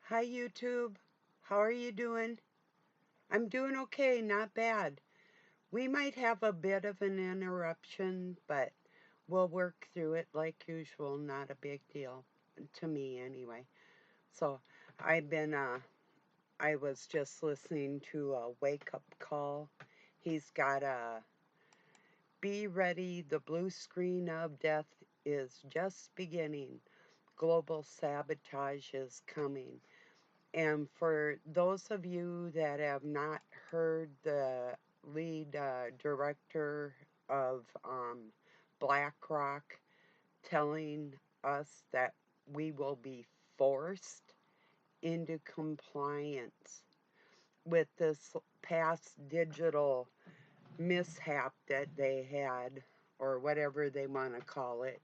Hi, YouTube. How are you doing? I'm doing okay, not bad. We might have a bit of an interruption, but we'll work through it like usual. Not a big deal to me, anyway. So, I've been, I was just listening to a wake up call. He's got a be ready, the blue screen of death is just beginning. Global sabotage is coming. And for those of you that have not heard the lead director of Blackrock telling us that we will be forced into compliance with this past digital mishap that they had, or whatever they want to call it,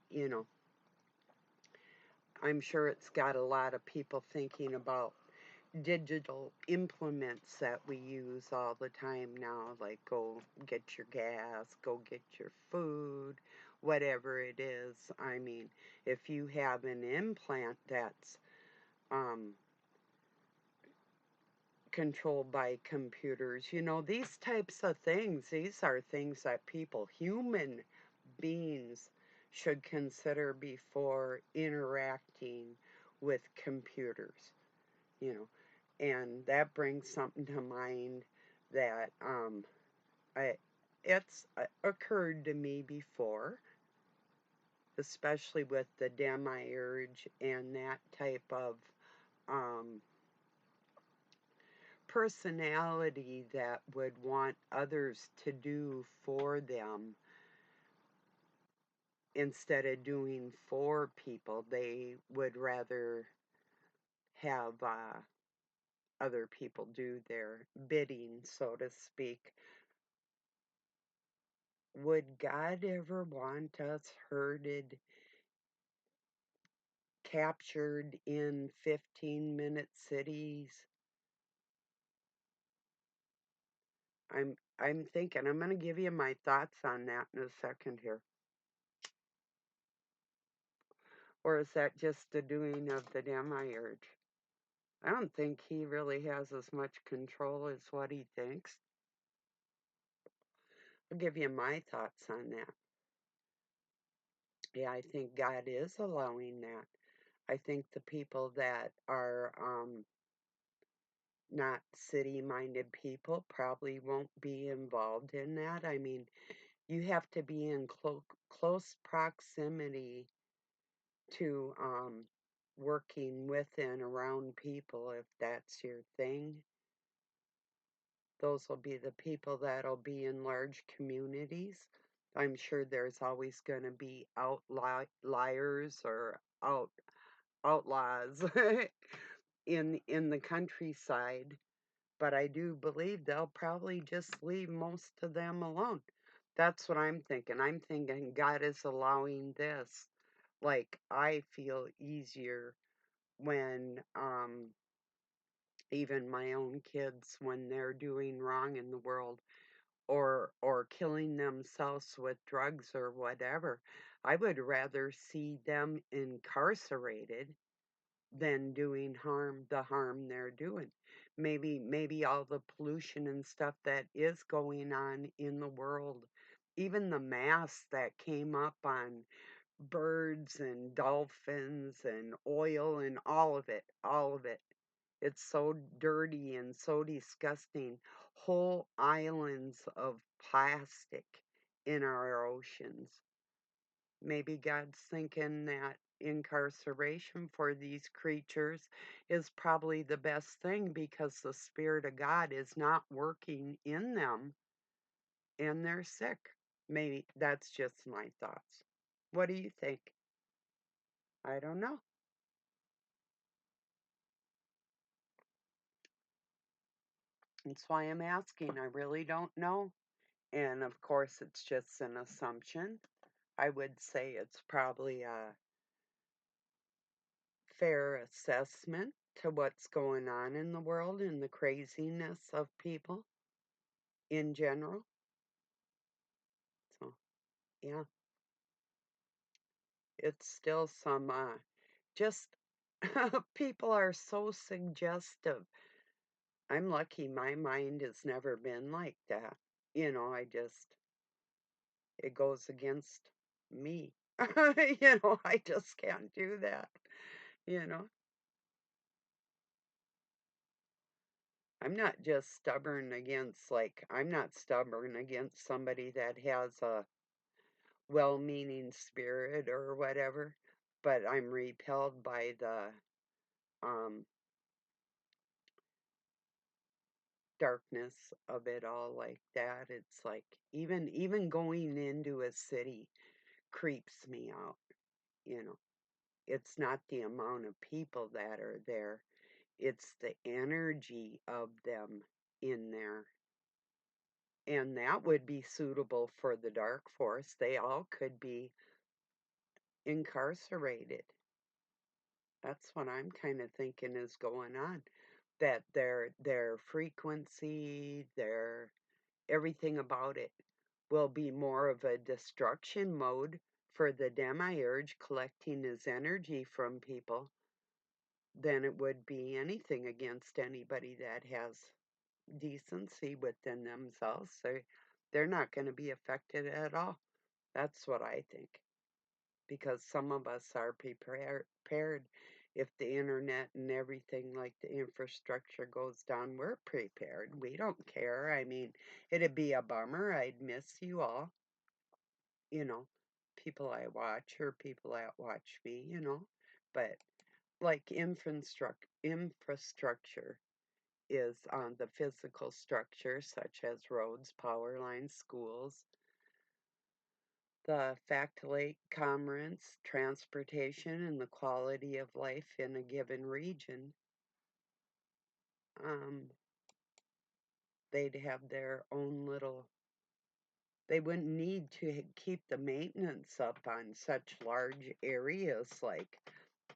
I'm sure it's got a lot of people thinking about digital implements that we use all the time now, like go get your gas, go get your food, whatever it is. I mean, if you have an implant that's um, controlled by computers, these types of things, these are things that people, human beings, should consider before interacting with computers, you know. And that brings something to mind that I, it's occurred to me before, especially with the demiurge and that type of um, personality that would want others to do for them instead of doing for people. They would rather have other people do their bidding, so to speak. Would God ever want us herded, captured in 15-minute cities? I'm thinking. I'm going to give you my thoughts on that in a second here. Or is that just the doing of the demiurge? I don't think he really has as much control as what he thinks. I'll give you my thoughts on that. Yeah, I think God is allowing that. I think the people that are not city minded people probably won't be involved in that. I mean, you have to be in close proximity to working with and around people if that's your thing. Those will be the people that'll be in large communities. I'm sure there's always going to be outliers or outlaws in the countryside, but I do believe they'll probably just leave most of them alone. That's what I'm thinking. I'm thinking God is allowing this. Like, I feel easier when even my own kids, when they're doing wrong in the world, or killing themselves with drugs or whatever. I would rather see them incarcerated than doing the harm they're doing. Maybe all the pollution and stuff that is going on in the world, even the mass that came up on birds and dolphins and oil and all of it. It's so dirty and so disgusting. Whole islands of plastic in our oceans. Maybe God's thinking that incarceration for these creatures is probably the best thing because the Spirit of God is not working in them and they're sick. Maybe that's just my thoughts. What do you think? I don't know. That's why I'm asking. I really don't know. And of course, it's just an assumption. I would say it's probably a fair assessment to what's going on in the world and the craziness of people in general. So, yeah, it's still some just People are so suggestive. I'm lucky my mind has never been like that. I just it goes against me. I just can't do that, you know? I'm not stubborn against somebody that has a well-meaning spirit or whatever, but I'm repelled by the um darkness of it all like that. It's like even going into a city creeps me out, you know. It's not the amount of people that are there, it's the energy of them in there. And that would be suitable for the dark force. They all could be incarcerated. That's what I'm kind of thinking is going on. That their frequency, their everything about it will be more of a destruction mode for the demiurge collecting his energy from people than it would be anything against anybody that has decency within themselves. They're not going to be affected at all. That's what I think. Because some of us are prepared. If the internet and everything like the infrastructure goes down, we're prepared. We don't care. I mean, it'd be a bummer. I'd miss you all, you know, people I watch or people that watch me. But like infrastructure is on the physical structure, such as roads, power lines, schools, the Lake Commerce, transportation, and the quality of life in a given region. Um, they'd have their own little, they wouldn't need to keep the maintenance up on such large areas like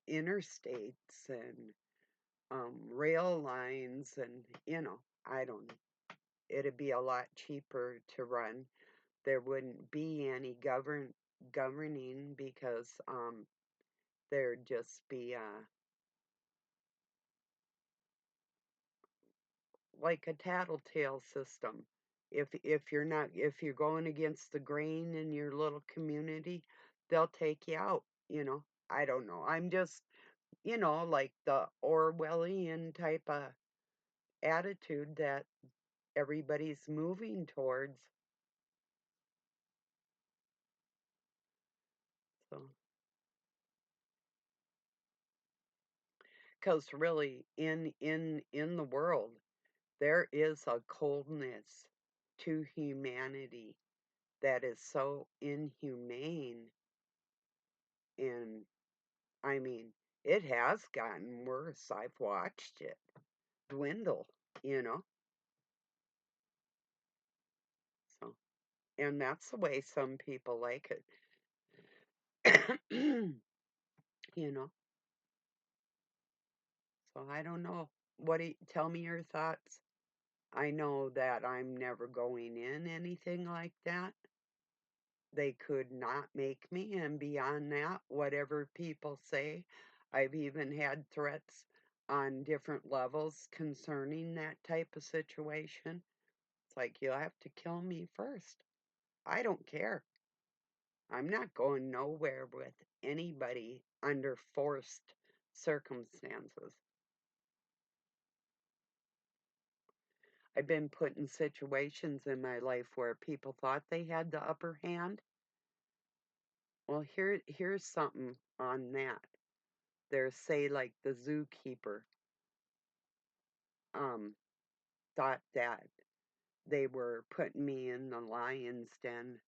interstates and rail lines, and I don't know. It'd be a lot cheaper to run. There wouldn't be any governing because there'd just be like a tattletale system. If you're going against the grain in your little community, they'll take you out, you know. I don't know. I'm just, like the Orwellian type of attitude that everybody's moving towards. So, because really, in the world, there is a coldness to humanity that is so inhumane. And I mean, it has gotten worse. I've watched it dwindle, you know. So, and that's the way some people like it. you know. So I don't know. Tell me your thoughts? I know that I'm never going in anything like that. They could not make me, and beyond that, whatever people say, I've even had threats on different levels concerning that type of situation. It's like, you'll have to kill me first. I don't care. I'm not going nowhere with anybody under forced circumstances. I've been put in situations in my life where people thought they had the upper hand. Well, here's something on that. There's, say, like the zookeeper um thought that they were putting me in the lion's den,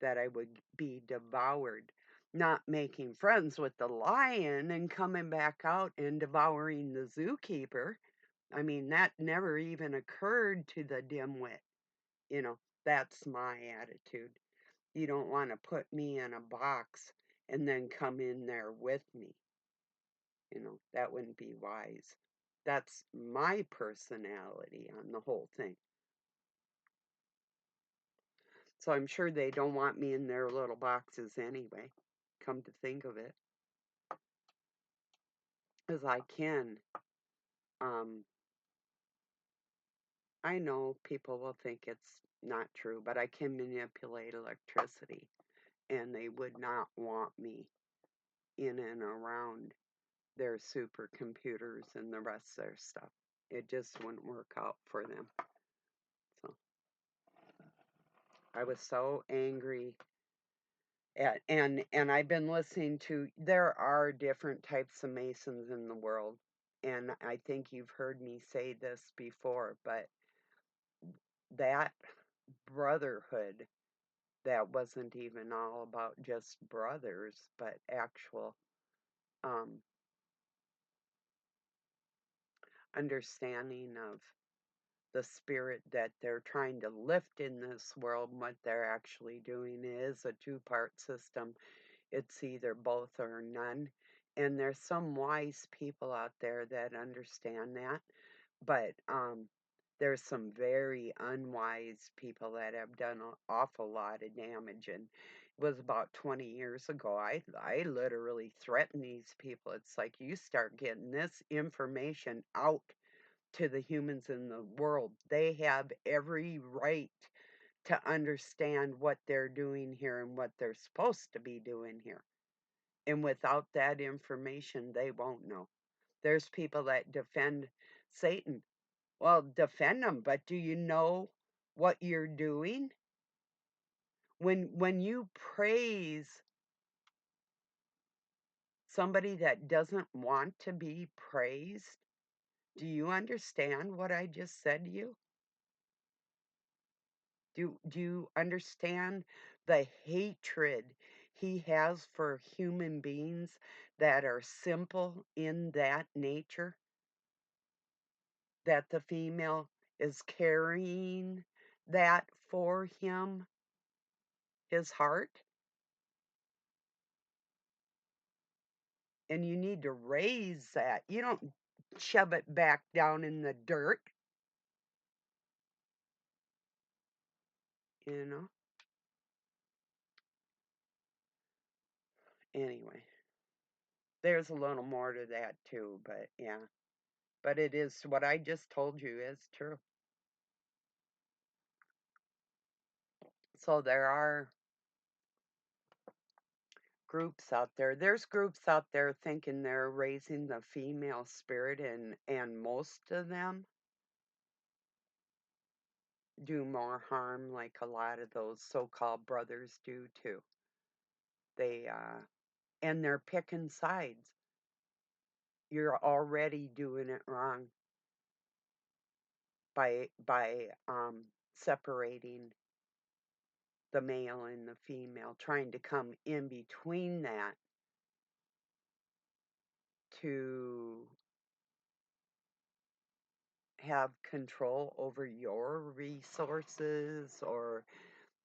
that I would be devoured, not making friends with the lion and coming back out and devouring the zookeeper. I mean, that never even occurred to the dimwit. That's my attitude. You don't want to put me in a box and then come in there with me. That wouldn't be wise. That's my personality on the whole thing. So I'm sure they don't want me in their little boxes anyway, come to think of it. as I can. Um, I know people will think it's not true, but I can manipulate electricity, and they would not want me in and around their supercomputers and the rest of their stuff. It just wouldn't work out for them. So I was so angry at, and I've been listening to, there are different types of Masons in the world. And I think you've heard me say this before, but that brotherhood that wasn't even all about just brothers, but actual um, understanding of the spirit that they're trying to lift in this world. What they're actually doing is a two-part system. It's either both or none. And there's some wise people out there that understand that, but there's some very unwise people that have done an awful lot of damage. And it was about 20 years ago. I literally threatened these people. It's like, you start getting this information out to the humans in the world, they have every right to understand what they're doing here and what they're supposed to be doing here. And without that information, they won't know. There's people that defend Satan. Well, defend them, but do you know what you're doing? When you praise somebody that doesn't want to be praised, do you understand what I just said to you? Do you understand the hatred he has for human beings that are simple in that nature? That the female is carrying that for him, his heart, and you need to raise that. You don't shove it back down in the dirt, you know? Anyway, there's a little more to that too, but yeah. But it is what I just told you is true. So there are groups out there. There's groups out there thinking they're raising the female spirit, and most of them do more harm, like a lot of those so-called brothers do too. They and they're picking sides. You're already doing it wrong by separating the male and the female, trying to come in between that to have control over your resources or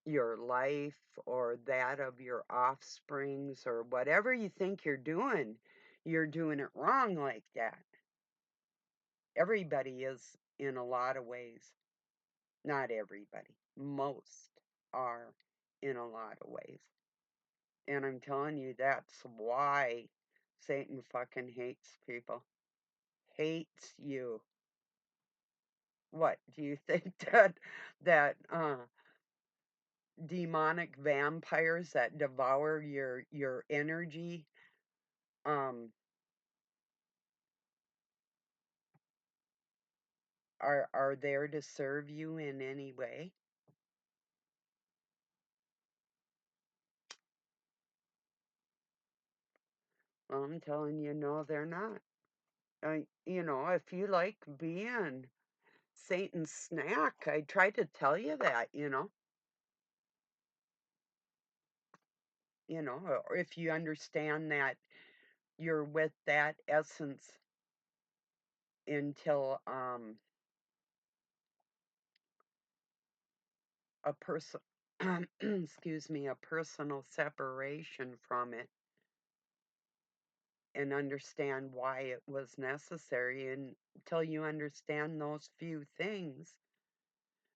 your life or that of your offsprings or whatever you think you're doing it wrong like that. Everybody is in a lot of ways. Not everybody. Most are in a lot of ways. And I'm telling you, that's why Satan fucking hates people. Hates you. What do you think that demonic vampires that devour your energy um are there to serve you in any way? Well, I'm telling you, no, they're not. If you like being Satan's snack, I tried to tell you that, or if you understand that you're with that essence until a person excuse me, a personal separation from it, and understand why it was necessary, and until you understand those few things.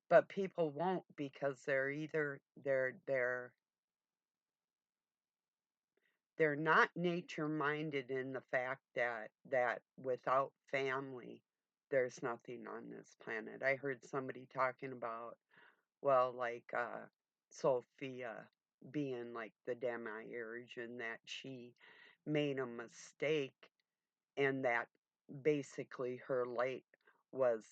But people won't, because they're either they're they're not nature minded in the fact that without family there's nothing on this planet. I heard somebody talking about, well, like Sophia being like the demiurge, and that she made a mistake, and that basically her light was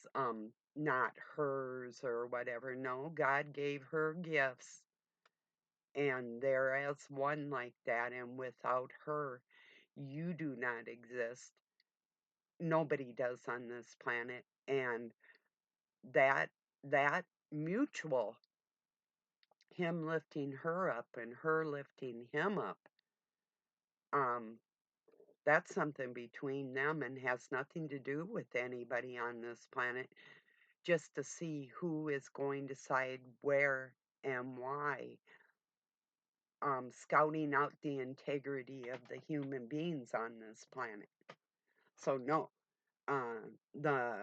not hers or whatever. No, God gave her gifts, and there is one like that, and without her you do not exist. Nobody does on this planet. And that that mutual, him lifting her up and her lifting him up, um that's something between them and has nothing to do with anybody on this planet, just to see who is going to decide where and why, scouting out the integrity of the human beings on this planet. So no, the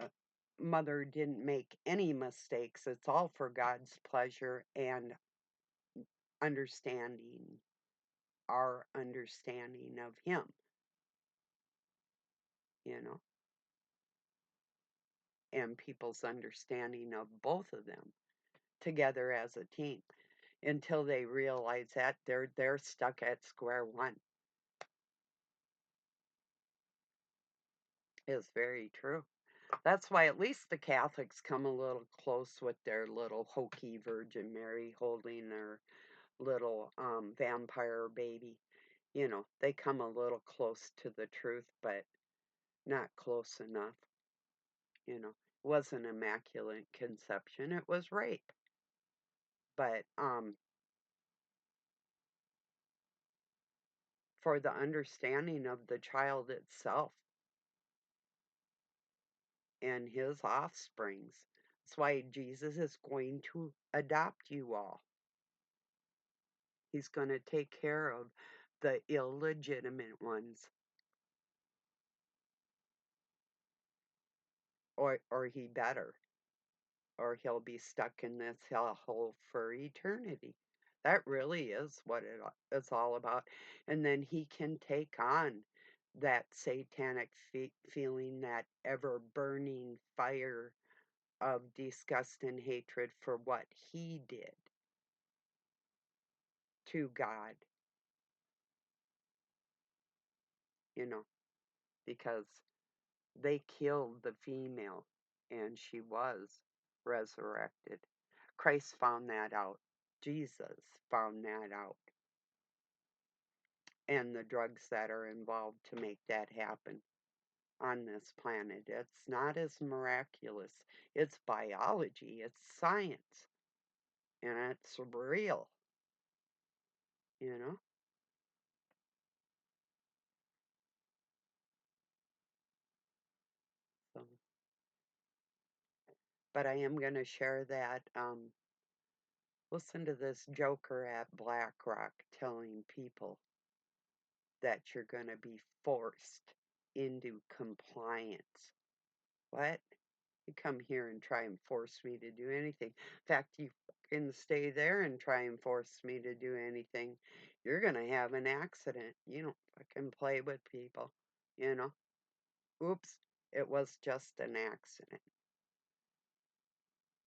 mother didn't make any mistakes. It's all for God's pleasure and understanding, our understanding of him, you know, and people's understanding of both of them together as a team. Until they realize that, they're stuck at square one. Is very true. That's why at least the Catholics come a little close with their little hokey Virgin Mary holding their little vampire baby. You know, they come a little close to the truth, but not close enough. You know, it wasn't immaculate conception, it was rape. But for the understanding of the child itself and his offsprings, that's why Jesus is going to adopt you all. He's going to take care of the illegitimate ones, or he better, or he'll be stuck in this hellhole for eternity. That really is what it's all about. And then he can take on that satanic feeling, that ever burning fire of disgust and hatred for what he did to God, you know, because they killed the female and she was resurrected. Christ found that out. Jesus found that out. And the drugs that are involved to make that happen on this planet. It's not as miraculous. It's biology, it's science, and it's real, you know? So, but I am going to share that. Listen to this joker at Blackrock telling people that you're going to be forced into compliance. What? You come here and try and force me to do anything. In fact, you fucking stay there and try and force me to do anything. You're going to have an accident. You don't fucking play with people, you know? Oops, it was just an accident.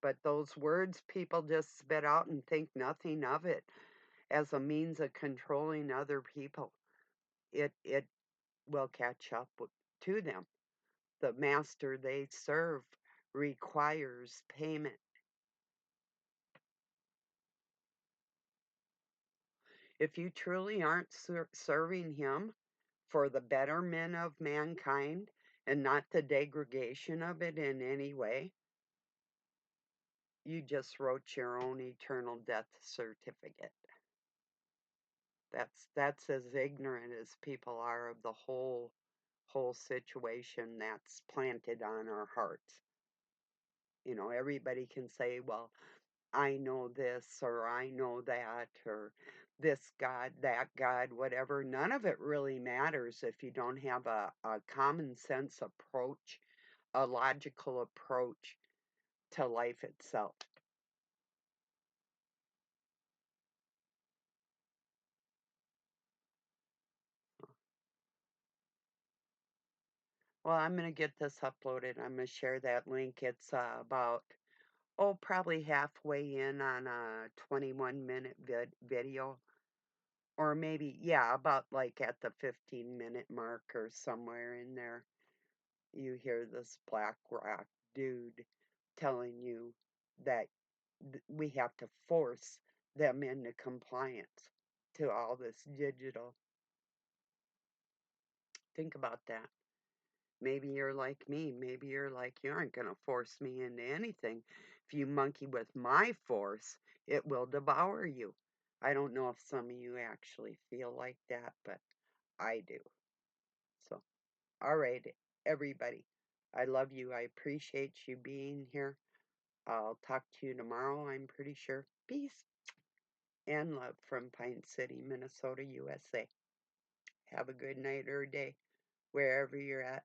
But those words people just spit out and think nothing of it as a means of controlling other people. It will catch up to them. The master they serve requires payment. If you truly aren't serving him for the betterment of mankind and not the degradation of it in any way, you just wrote your own eternal death certificate. That's as ignorant as people are of the whole situation that's planted on our hearts. You know, everybody can say, well, I know this or I know that or this God, that God, whatever. None of it really matters if you don't have a common sense approach, a logical approach to life itself. Well, I'm gonna get this uploaded. I'm gonna share that link. It's about, oh, probably halfway in on a 21-minute video. Or maybe, yeah, about like at the 15-minute mark or somewhere in there. You hear this Blackrock dude telling you that we have to force them into compliance to all this digital. Think about that. Maybe you're like me. Maybe you're like, you aren't going to force me into anything. If you monkey with my force, it will devour you. I don't know if some of you actually feel like that, but I do. So, all right, everybody. I love you. I appreciate you being here. I'll talk to you tomorrow, I'm pretty sure. Peace and love from Pine City, Minnesota, USA. Have a good night or day wherever you're at.